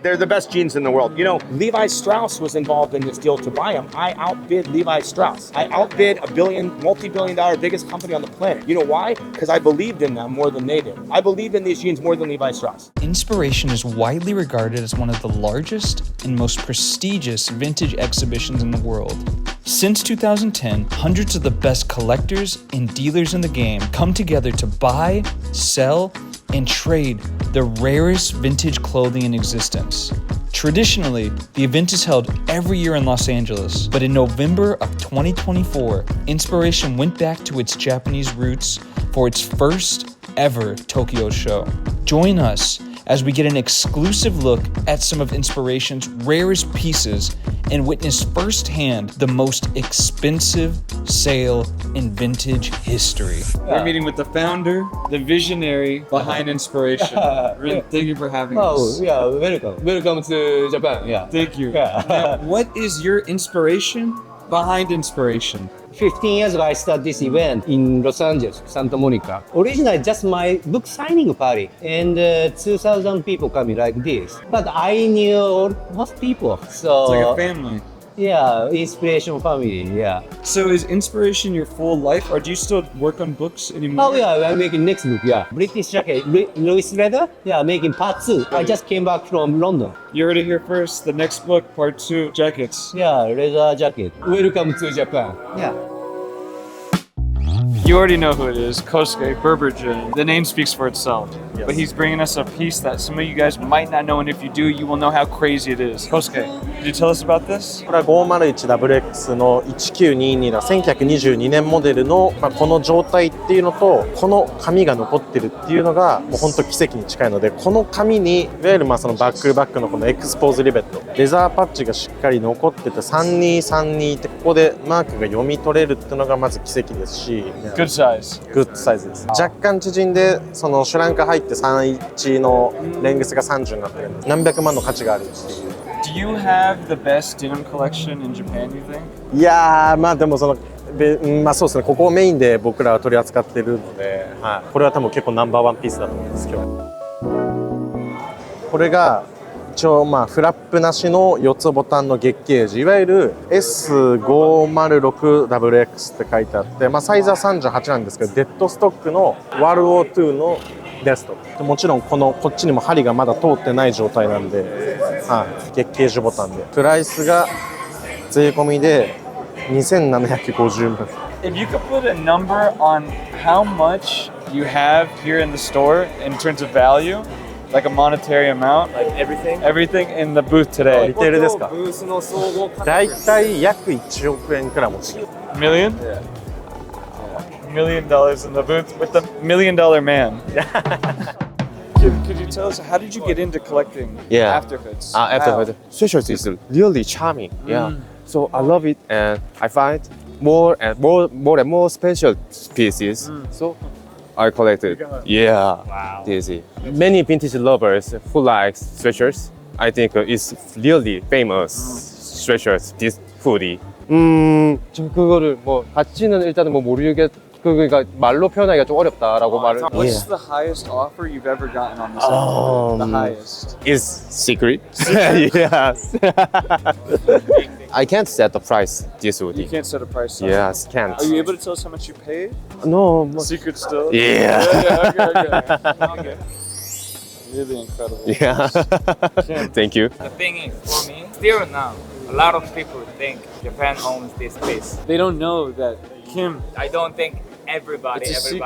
They're the best jeans in the world. You know, Levi Strauss was involved in this deal to buy them. I outbid Levi Strauss. I outbid a multi-billion dollar biggest company on the planet. You know why? Because I believed in them more than they did. I believed in these jeans more than Levi Strauss. Inspiration is widely regarded as one of the largest and most prestigious vintage exhibitions in the world. Since 2010, hundreds of the best collectors and dealers in the game come together to buy, sell, and trade the rarest vintage clothing in existence. Traditionally, the event is held every year in Los Angeles, but in November of 2024, Inspiration went back to its Japanese roots for its first ever Tokyo show. Join us as we get an exclusive look at some of Inspiration's rarest pieces and witness firsthand the most expensive sale in vintage history. We're meeting with the founder, the visionary behind Inspiration. Rin, thank you for having us. Oh, yeah, welcome. Welcome to Japan, yeah. Thank you. Yeah. Now, what is your inspiration behind Inspiration? 15 years ago, I started this event in Los Angeles, Santa Monica. Originally, just my book signing party, and 2,000 people coming like this. But I knew most people, so It's like a family. yeah, Inspiration family, yeah. So is Inspiration your full life, or do you still work on books anymore? Oh yeah, I'm making next book, yeah. British jacket, Louis leather, yeah, making part 2. I just came back from London. You heard it here first. The next book, part 2, jackets. Yeah, leather jacket. Welcome to Japan. Yeah. You already know who it is, Kosuke Berberjin. The name speaks for itself. Yes. But he's bringing us a piece that some of you guys might not know, and if you do, you will know how crazy it is. Kosuke, could you tell us about this? これは 501WX の1922の1922年モデルの、この状態っていうのとこの紙が残ってるっていうのがもう本当奇跡に近いので、この紙にいわゆるそのバックバックのこのエクスポーズリベット、レザーパッチがしっかり残ってて3232ってここでマークが読み取れるっていうのがまず奇跡ですし、Good size. グッドサイズです。若干縮んでそのシュランク入って31のレングスが30になってるんで、何百万の価値があるっていう。Do you have the best denim collection in Japan, you think? いやー、でもそのそうですね、ここをメインで僕らは取り扱ってるので、はい、これは多分結構ナンバーワンピースだと思います今日。これが一応フラップなしの4つボタンの月ケージ、いわゆる S506WX って書いてあって、サイズは38なんですけど、デッドストックのワールド2のデスト。もちろんこっちにも針がまだ通ってない状態なんで、はい、月ケージボタンで。プライスが税込みで2750万。If you could put a number on how much you have here in the store in terms of value, like a monetary amount, like everything in the booth today. リテールですか？だいたい約1億円くらい持ってきます。Million? Yeah. $1 million in the booth with the $1 million man. Could you tell us, how did you get into collecting Afterhoods? Afterhoods. Sweatshirts is really charming. Yeah. So I love it, and I find more and more special pieces. So I collected. Yeah. Wow. This is many vintage lovers who like sweatshirts. I think it's really famous sweatshirts. This hoodie. 저 그거를 같이는 일단은 모르겠. 그러니까 말로 표현하기가 좀 어렵다라고 말을. What's the highest offer you've ever gotten on this? The highest. Is secret. Yes. I can't set the price this hoodie. You can't set a price. Yes, can't. Are you able to tell us how much you paid? No. Secret still? Yeah. Okay. Really incredible. Yeah. Thank you. The thing is, for me, still now, a lot of people think Japan owns this place. They don't know that Kim. I don't think everybody, the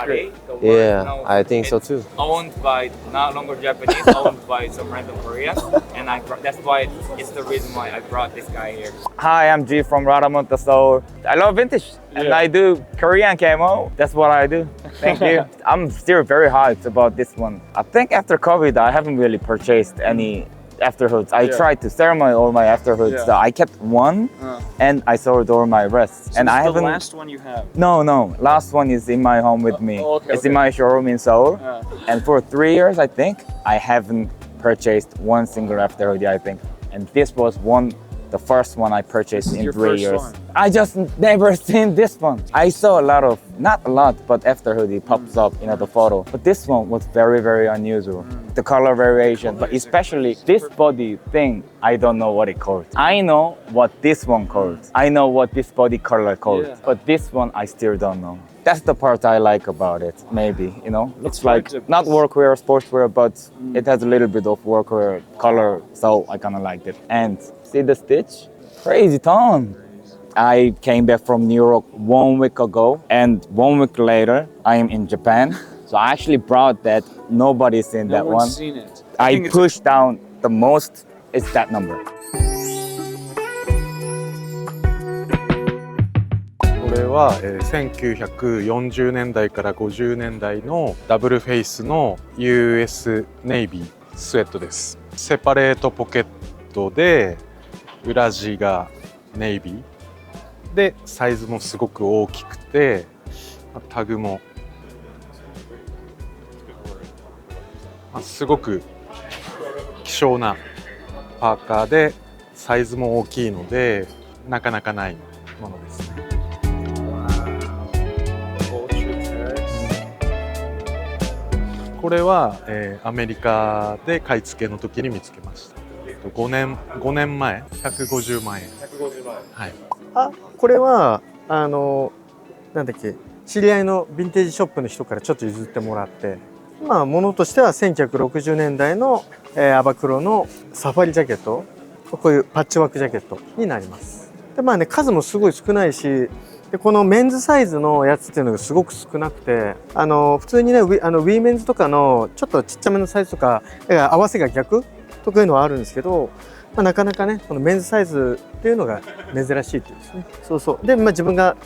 world knows I think so too. Owned by not longer Japanese, owned by some random Korean, and that's why it's the reason why I brought this guy here. Hi, I'm G from Raramonta, so I love vintage and I do Korean camo. That's what I do. Thank you. I'm still very hyped about this one. I think after COVID, I haven't really purchased any Afterhoods. I tried to sell all my Afterhoods. So I kept one and I sold all my rests. So and I haven't. The last one you have? No. Last one is in my home with me. It's in my showroom in Seoul. And for 3 years, I think, I haven't purchased one single Afterhood, I think. And this was one The first one I purchased in Your 3 first years. one. I just never seen this one. I saw a lot of, not a lot, but after Hoodie pops up, the photo. But this one was very, very unusual. The color variation, but especially this body thing, I don't know what it called. I know what this one called. I know what this body color called, but this one I still don't know. That's the part I like about it, maybe, Looks like not workwear, sportswear, but it has a little bit of workwear color, so I kind of liked it. And see the stitch? Crazy ton. I came back from New York 1 week ago, and 1 week later, I am in Japan. So I actually brought that. Nobody's seen that one. No one's seen it. I pushed down the most, it's that number. これは、1940年代から50年代のダブルフェイスの US ネイビースウェットです。セパレートポケットで裏地がネイビーでサイズもすごく大きくてタグもすごく希少なパーカーでサイズも大きいのでなかなかないものですね。これは、アメリカで買い付けの時に見つけました。5年前150万円。150万円。はい。これはなんだっけ、知り合いのヴィンテージショップの人からちょっと譲ってもらって、まあ物としては1960年代の、アバクロのサファリジャケット、こういうパッチワークジャケットになります。でまあね、数もすごい少ないし。でこのメンズサイズのやつっていうのがすごく少なくて、普通にねウィメンズとかのちょっとちっちゃめのサイズとか合わせが逆とかいうのはあるんですけど、なかなかねこのメンズサイズっていうのが珍しいっていうんですね。そうそう。で、自分が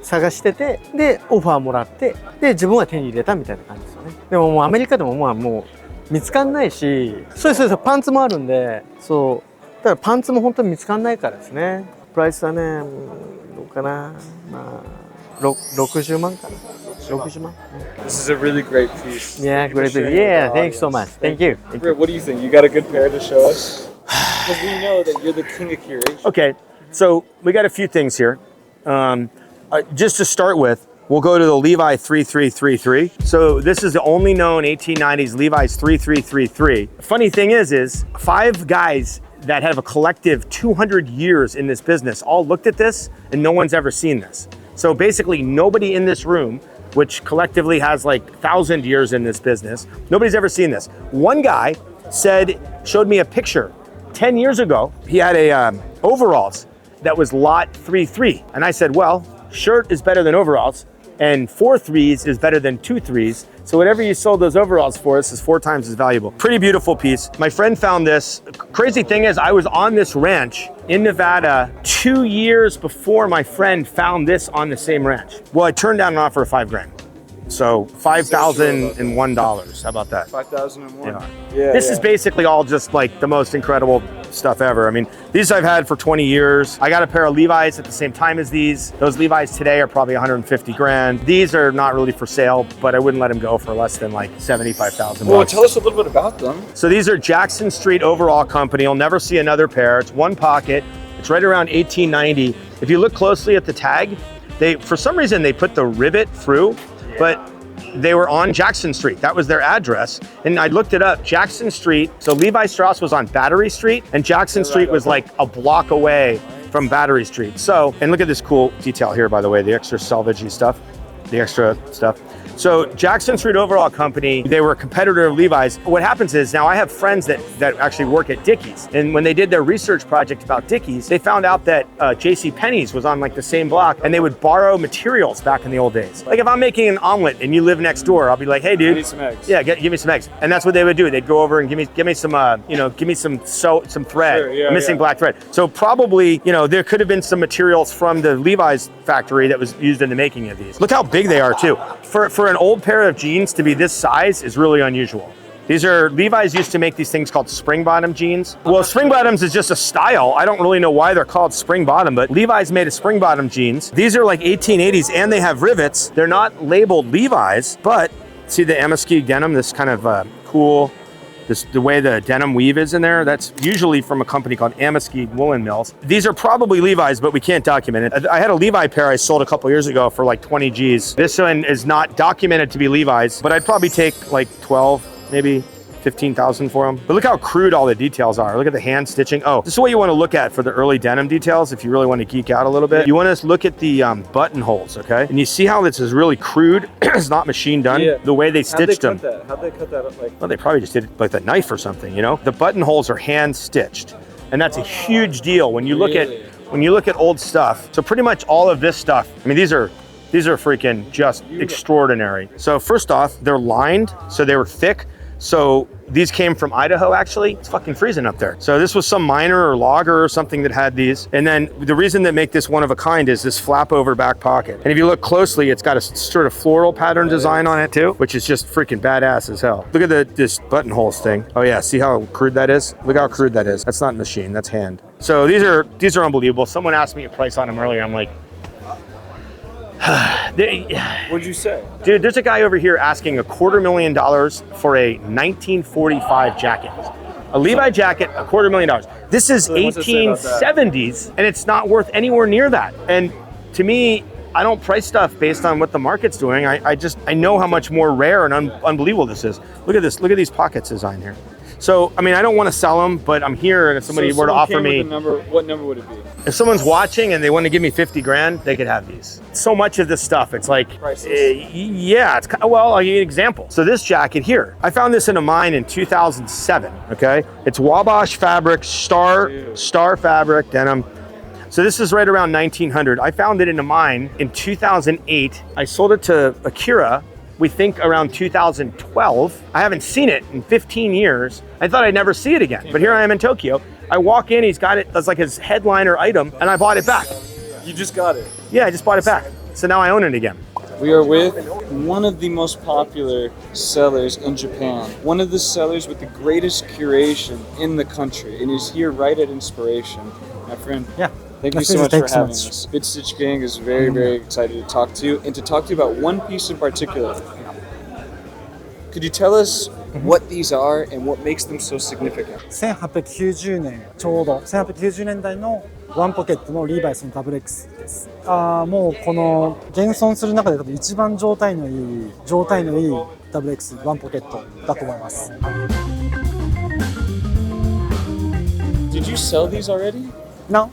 探してて、でオファーもらって、で自分は手に入れたみたいな感じですよね。でももうアメリカでももう見つかんないし、そうパンツもあるんで、そうだからパンツも本当に見つかんないからですね。プライスはね。どうかな、まあ60万かな。60万。This is a really great piece. Yeah, great piece. Yeah, thanks so much. Thank you. Brit, what do you think? You got a good pair to show us? Because we know that you're the king of curation. Okay, so we got a few things here. Just to start with, we'll go to the Levi 3333. So this is the only known 1890s Levi's 3333. Funny thing is 5 guys that have a collective 200 years in this business all looked at this and no one's ever seen this. So basically nobody in this room, which collectively has like 1,000 years in this business, nobody's ever seen this. One guy showed me a picture 10 years ago. He had a overalls that was lot 33. And I said, well, shirt is better than overalls and 4 threes is better than 2 threes. So whatever you sold those overalls for, this is 4 times as valuable. Pretty beautiful piece. My friend found this. Crazy thing is I was on this ranch in Nevada 2 years before my friend found this on the same ranch. Well, I turned down an offer of $5 grand. So $5,001. How about that? 5,001. This is basically all just like the most incredible stuff ever. I mean, these I've had for 20 years. I got a pair of Levi's at the same time as these. Those Levi's today are probably 150 grand. These are not really for sale, but I wouldn't let them go for less than like 75,000 bucks. Well, tell us a little bit about them. So these are Jackson Street Overall Company. You'll never see another pair. It's one pocket. It's right around 1890. If you look closely at the tag, for some reason they put the rivet through, but they were on Jackson Street. That was their address. And I looked it up, Jackson Street. So Levi Strauss was on Battery Street and Jackson Street was like a block away from Battery Street. So, and look at this cool detail here, by the way, the extra salvagey stuff, the extra stuff. So Jackson Street Overall Company, they were a competitor of Levi's. What happens is now I have friends that actually work at Dickies. And when they did their research project about Dickies, they found out that JCPenney's was on like the same block and they would borrow materials back in the old days. Like if I'm making an omelet and you live next door, I'll be like, hey dude. I need some eggs. Yeah, give me some eggs. And that's what they would do. They'd go over and give me some, give me some thread, sure, missing black thread. So probably, there could have been some materials from the Levi's factory that was used in the making of these. Look how big they are too. For an old pair of jeans to be this size is really unusual. Levi's used to make these things called spring bottom jeans. Well, spring bottoms is just a style. I don't really know why they're called spring bottom, but Levi's made a spring bottom jeans. These are like 1880s and they have rivets. They're not labeled Levi's, but see the Amaski denim, this kind of cool the way the denim weave is in there, that's usually from a company called Amiski Woolen Mills. These are probably Levi's, but we can't document it. I had a Levi pair I sold a couple years ago for like 20 G's. This one is not documented to be Levi's, but I'd probably take like 12, maybe 15,000 for them. But look how crude all the details are. Look at the hand stitching. Oh, this is what you want to look at for the early denim details if you really want to geek out a little bit. You want to look at the buttonholes, okay? And you see how this is really crude. It's not machine done. Yeah. The way they stitched them. How'd they cut that up? Like, Well, they probably just did it with a knife or something, you know? The buttonholes are hand stitched. And that's a huge deal when you look at old stuff. So pretty much all of this stuff, I mean, these are freaking just extraordinary. So first off, they're lined, so they were thick. So these came from Idaho, actually. It's fucking freezing up there. So this was some miner or logger or something that had these. And then the reason that make this one of a kind is this flap over back pocket. And if you look closely, it's got a sort of floral pattern design on it too, which is just freaking badass as hell. Look at this buttonholes thing. Oh yeah, see how crude that is? Look how crude that is. That's not machine, that's hand. So these are unbelievable. Someone asked me a price on them earlier. I'm like, what'd you say? dude, there's a guy over here asking $250,000 for a 1945 jacket. A Levi jacket, $250,000. This is So what's it say about that? 1870s, and it's not worth anywhere near that. And to me, I don't price stuff based on what the market's doing. I know how much more rare and unbelievable this is. Look at this. Look at these pockets design here. So, I mean, I don't want to sell them, but I'm here, and if somebody were to offer me, what number would it be? if someone's watching and they want to give me 50 grand, they could have these. So much of this stuff, it's like, yeah, it's well, I'll give you an example. So this jacket here, I found this in a mine in 2007, okay? It's Wabash fabric, star fabric, denim. So this is right around 1900. I found it in a mine in 2008. I sold it to Akira, we think around 2012. I haven't seen it in 15 years. I thought I'd never see it again, but here I am in Tokyo. I walk in, he's got it as like his headliner item, and I bought it back. You just got it. Yeah, I just bought it back. So now I own it again. We are with one of the most popular sellers in Japan. One of the sellers with the greatest curation in the country, and he's here right at Inspiration. My friend. Yeah. Thank you so much for having us. Bidstitch Gang is very, very excited to talk to you and to talk to you about one piece in particular. Could you tell us what these are and what makes them so significant? 1890年ちょうど1890年代のワンポケットのリーバイスのダブル X です。もうこの現存する中で多分一番状態のいいダブル X ワンポケットだと思います。Did you sell these already? No.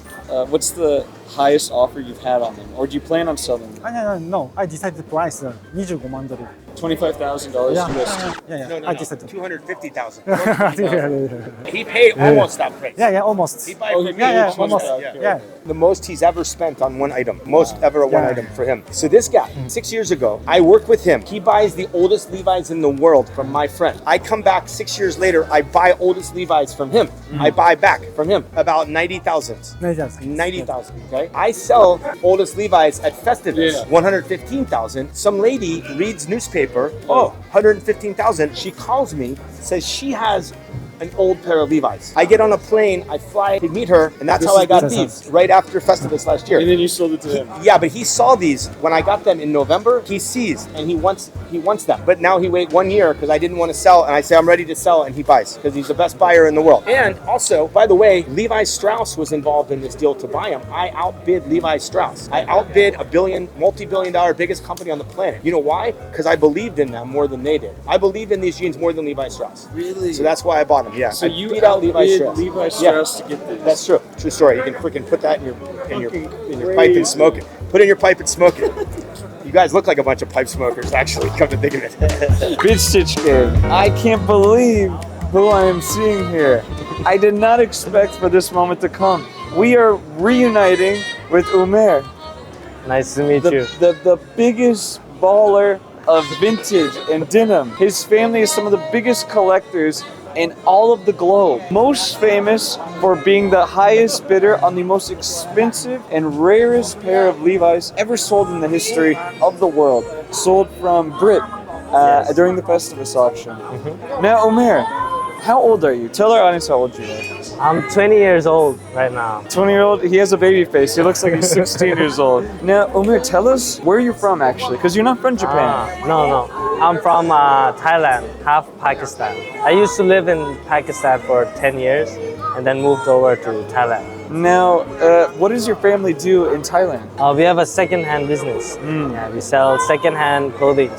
What's the highest offer you've had on them, or do you plan on selling them? No, I decided the price $25万ドル。$25,000 USD. Yeah, I decided. 250,000. Yeah. He paid almost that price. Yeah, almost. He bought it for me. Almost. Yeah. The most he's ever spent on one item. Most ever one item for him. So this guy, 6 years ago, I worked with him. He buys the oldest Levi's in the world from my friend. I come back 6 years later, I buy oldest Levi's from him. I buy back from him about 90,000. 90,000, okay? I sell oldest Levi's at Festivus, 115,000. Some lady reads newspaper, 115,000. She calls me, says she has an old pair of Levi's. I get on a plane, I fly to meet her, and that's how I got these right after Festivus last year. And then you sold it to him. Yeah, but he saw these when I got them in November. He sees and he wants them. But now he wait 1 year because I didn't want to sell, and I say I'm ready to sell, and he buys because he's the best buyer in the world. And also, by the way, Levi Strauss was involved in this deal to buy him. I outbid Levi Strauss. I outbid a multi-billion-dollar biggest company on the planet. You know why? Because I believed in them more than they did. I believed in these jeans more than Levi Strauss. Really? So that's why I bought them. Yeah. So I you beat out Levi Strauss. Levi Strauss to get this. That's true. True story. You can freaking put that in your pipe and smoke it. Put it in your pipe and smoke it. You guys look like a bunch of pipe smokers, actually, come to think of it. Bidstitch Gang. I can't believe who I am seeing here. I did not expect for this moment to come. We are reuniting with Umer. Nice to meet you. The biggest baller of vintage and denim. His family is some of the biggest collectors in all of the globe. Most famous for being the highest bidder on the most expensive and rarest pair of Levi's ever sold in the history of the world. Sold from Brit during the Festivus auction. Now, Umer, How old are you? Tell our audience how old you are. I'm 20 years old right now. 20-year-old, he has a baby face. He looks like he's 16 years old. Now, Umer, tell us where you're from actually, because you're not from Japan. No. I'm from Thailand, half Pakistan. I used to live in Pakistan for 10 years and then moved over to Thailand. Now, what does your family do in Thailand? We have a second-hand business. Yeah, we sell second-hand clothing.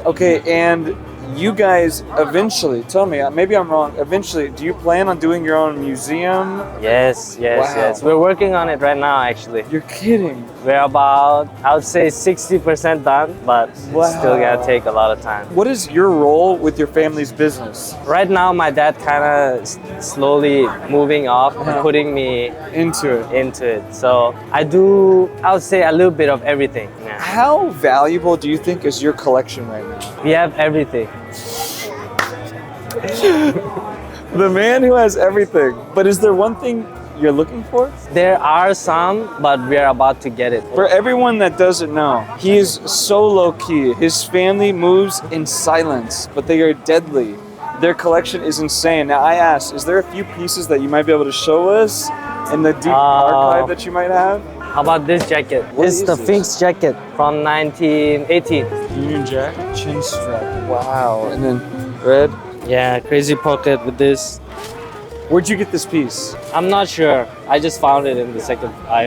Okay, and you guys eventually, tell me, maybe I'm wrong, eventually, do you plan on doing your own museum? Yes. We're working on it right now, actually. You're kidding. We're about, I would say 60% done, but it's still gonna take a lot of time. What is your role with your family's business? Right now, my dad kind of slowly moving off and putting me into it. So I would say a little bit of everything. Yeah. How valuable do you think is your collection right now? We have everything. The man who has everything. But is there one thing you're looking for? There are some, but we're about to get it. For everyone that doesn't know, he is so low-key. His family moves in silence, but they are deadly. Their collection is insane. Now I asked, is there a few pieces that you might be able to show us in the deep archive that you might have? How about this jacket? It's the Finks jacket from 1918. Union Jack, chin strap. Wow. And then red. Yeah, crazy pocket with this. Where'd you get this piece? I'm not sure. I just found it in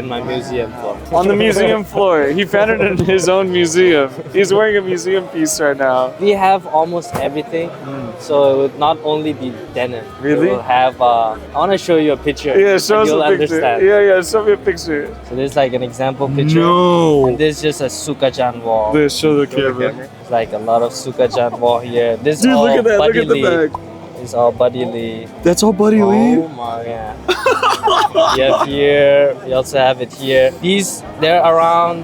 my museum floor. On the museum floor. He found it in his own museum. He's wearing a museum piece right now. We have almost everything. So it would not only be denim. Really? We'll have, I want to show you a picture. Yeah, show us you'll a picture. understand. Yeah, show me a picture. So there's like an example picture. No. And this is just a Sukajan wall. This, show the camera. There's like a lot of Sukajan wall here. This Dude, all look at that. Buddy Look at the Lee. bag. It's all Buddy Lee. That's all Buddy Lee? Oh my, yeah. We have here, we also have it here. They're around,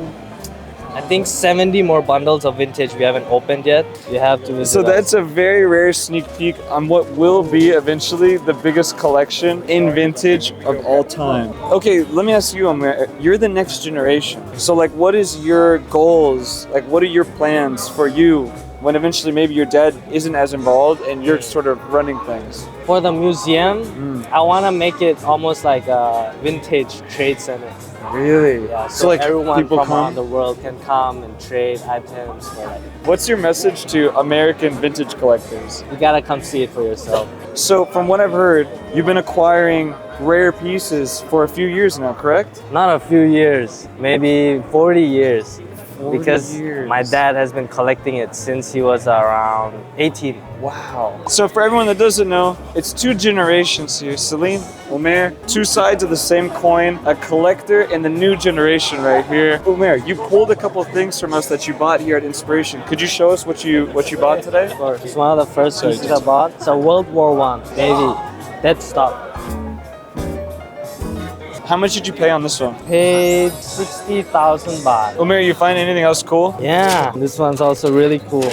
I think 70 more bundles of vintage we haven't opened yet. You have to visit So us. that's a very rare sneak peek on what will be eventually the biggest collection in vintage of all time. Okay, let me ask you, Umer, you're the next generation. So like, what is your goals? Like, what are your plans for you when eventually maybe your dad isn't as involved and you're sort of running things? For the museum, I want to make it almost like a vintage trade center. Really? Yeah, so like everyone people from come? around the world can come and trade items. For like, What's your message to American vintage collectors? you gotta come see it for yourself. So from what I've heard, you've been acquiring rare pieces for a few years now, correct? Not a few years, maybe 40 years. 40 Because years. my dad has been collecting it since he was around 18. Wow. So for everyone that doesn't know, it's two generations here. Saleem, Umer, two sides of the same coin, a collector and the new generation right here. Umer, you pulled a couple of things from us that you bought here at Inspiration. Could you show us what you bought today? It's one of the first pieces I bought. It's a World War I Navy Dead Stock. How much did you pay on this one? Paid 60,000 baht. Umer, you find anything else cool? Yeah, this one's also really cool.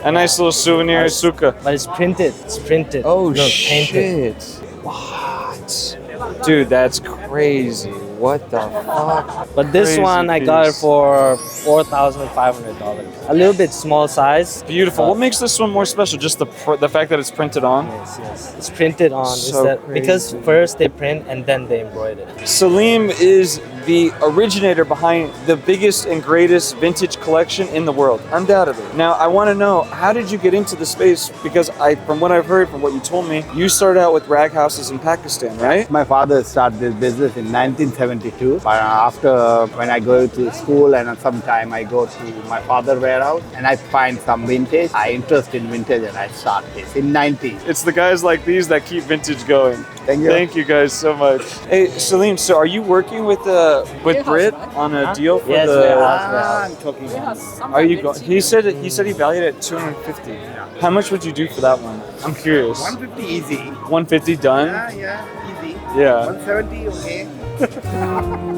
A nice little souvenir, suka. But it's printed. It's printed. Oh, Look, painted. shit. What? Dude, that's crazy. What the fuck? But this Crazy one I got it piece. for $4,500. A little bit small size. Beautiful. What makes this one more special? Just the fact that it's printed on? Yes. It's printed on. So Because first they print and then they embroider. Saleem is the originator behind the biggest and greatest vintage collection in the world, undoubtedly. Now, I want to know, how did you get into the space? Because from what I've heard, from what you told me, you started out with rag houses in Pakistan, right? My father started this business in 1972. But after, when I go to school and sometime I go to my father's warehouse and I find some vintage, I interest in vintage and I start this in 90. It's the guys like these that keep vintage going. Thank you. Thank you guys so much. Hey, Saleem, so are you working with Brit on a deal for Yes, the? warehouse. I'm talking about. Are you going? He said he valued it at 250. How much would you do for that one? I'm curious. 150 easy. 150 done? Yeah, easy. Yeah. 170, okay.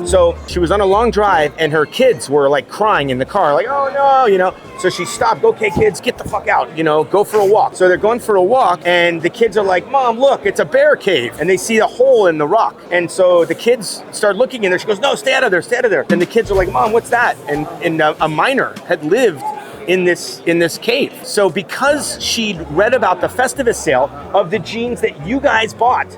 So she was on a long drive and her kids were like crying in the car, like, oh no, you know. So she stopped, okay kids, get the fuck out, you know, go for a walk. So they're going for a walk and the kids are like, Mom, look, it's a bear cave. And they see a hole in the rock. And so the kids start looking in there. She goes, no, stay out of there, stay out of there. And the kids are like, Mom, what's that? And a miner had lived in this cave. So because she'd read about the Festivus sale of the jeans that you guys bought,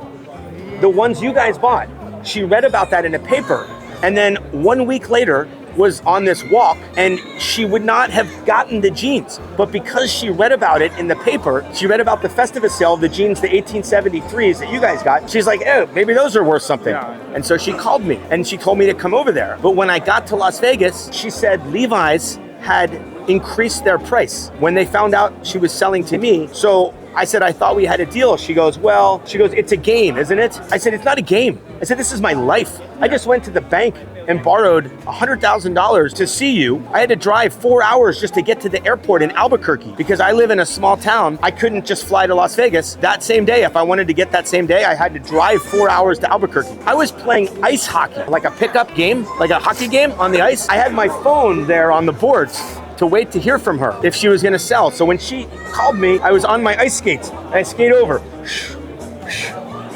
the ones you guys bought, she read about that in a paper, and then 1 week later was on this walk, and she would not have gotten the jeans. But because she read about it in the paper, she read about the Festivus sale of the jeans, the 1873s that you guys got, she's like, oh, maybe those are worth something. And so she called me, and she told me to come over there. But when I got to Las Vegas, she said Levi's had increased their price when they found out she was selling to me. So I said, I thought we had a deal. She goes, it's a game, isn't it? I said, it's not a game. I said, this is my life. I just went to the bank and borrowed $100,000 to see you. I had to drive 4 hours just to get to the airport in Albuquerque because I live in a small town. I couldn't just fly to Las Vegas that same day. If I wanted to get that same day, I had to drive 4 hours to Albuquerque. I was playing ice hockey, like a pickup game, like a hockey game on the ice. I had my phone there on the boards to wait to hear from her if she was gonna sell. So when she called me, I was on my ice skates and I skate over.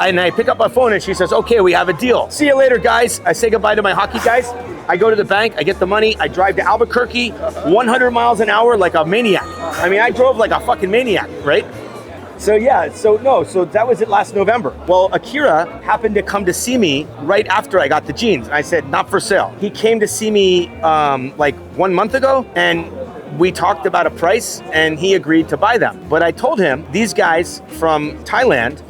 And I pick up my phone and she says, okay, we have a deal. See you later, guys. I say goodbye to my hockey guys. I go to the bank, I get the money, I drive to Albuquerque, 100 miles an hour like a maniac. I mean, I drove like a fucking maniac, right? So that was it last November. Well, Akira happened to come to see me right after I got the jeans. I said, not for sale. He came to see me like 1 month ago, and we talked about a price, and he agreed to buy them. But I told him, these guys from Thailand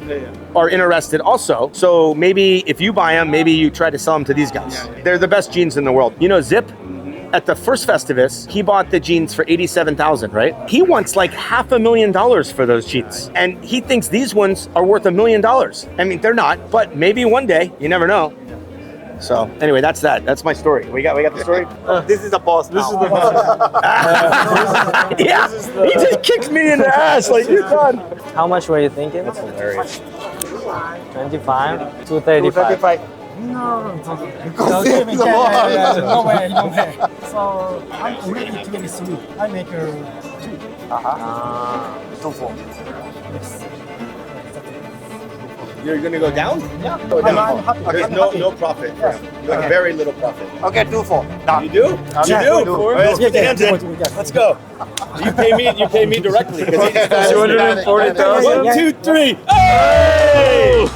are interested also. So maybe if you buy them, maybe you try to sell them to these guys. They're the best jeans in the world. You know Zip? At the first Festivus, he bought the jeans for $87,000, right? He wants like $500,000 for those jeans. And he thinks these ones are worth $1 million. I mean, they're not, but maybe one day, you never know. So anyway, that's that. That's my story. We got the story? This is the boss now. This is the boss. Yeah, he just kicked me in the ass like you're done. How much were you thinking? That's hilarious. 25? 235. No, because no way. So I'm already 23. I make 2. 2-4. Yes. You're gonna go down? Yeah. I'm happy. There's no profit. Like very little profit. Okay, 2-4. Done. You do? Yeah, You do? All right, let's put the hands in. Let's go. You pay me directly. 240,000. 1, 2, 3. Hey!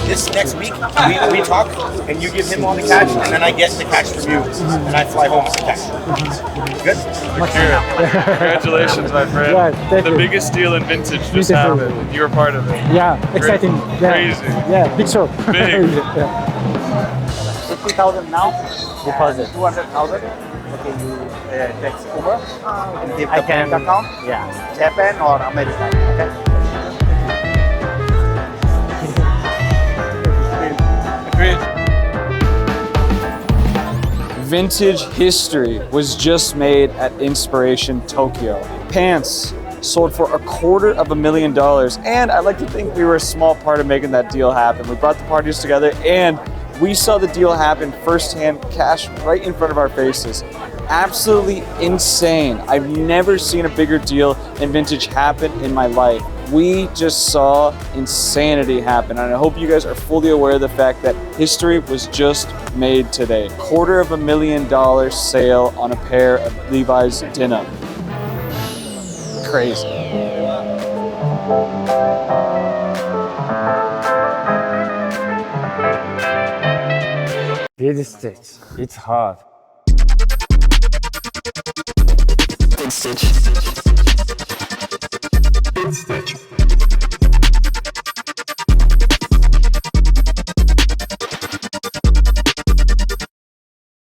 This next week, we talk, and you give him all the cash, and then I get the cash from you, and I fly home with the cash. Good? Congratulations, my friend. Yeah, thank the you. biggest deal in vintage just Beautiful. happened. You were part of it. Yeah, exciting. Yeah. Crazy. Yeah, big show. Big. Yeah. 50,000 now. Deposit. 200,000. Okay, you text Umer and give I the can- bank account. Yeah. Japan or America. Okay. Vintage history was just made at Inspiration Tokyo. Pants sold for $250,000, and I like to think we were a small part of making that deal happen. We brought the parties together, and we saw the deal happen firsthand, cash right in front of our faces. Absolutely insane. I've never seen a bigger deal in vintage happen in my life. We just saw insanity happen, and I hope you guys are fully aware of the fact that history was just made today. $250,000 sale on a pair of Levi's denim. Crazy. Bidstitch. It's hard. Bidstitch.